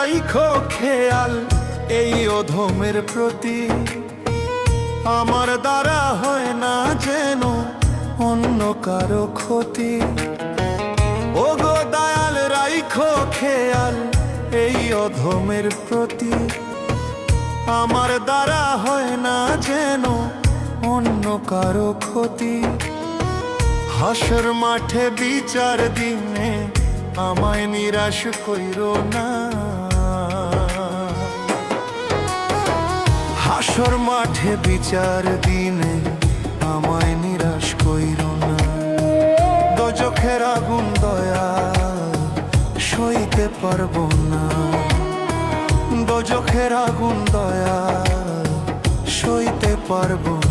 রাইখো খেয়াল এই অধমের প্রতি, আমার দ্বারা হয় না যেন অন্য কারো ক্ষতি। ও গো দয়াল রাইখো খেয়াল এই অধমের প্রতি, আমার দ্বারা হয় না যেন অন্য কারো ক্ষতি। হাসর মাঠে বিচার দিনে আমায় নিরাশ কইরো না, হাসর মাঠে বিচার দিনে আমায় নিরাশ কইরো না। দোজখের আগুন দয়াল সইতে পারবো না, দোজখের আগুন দয়াল সইতে পারবো না।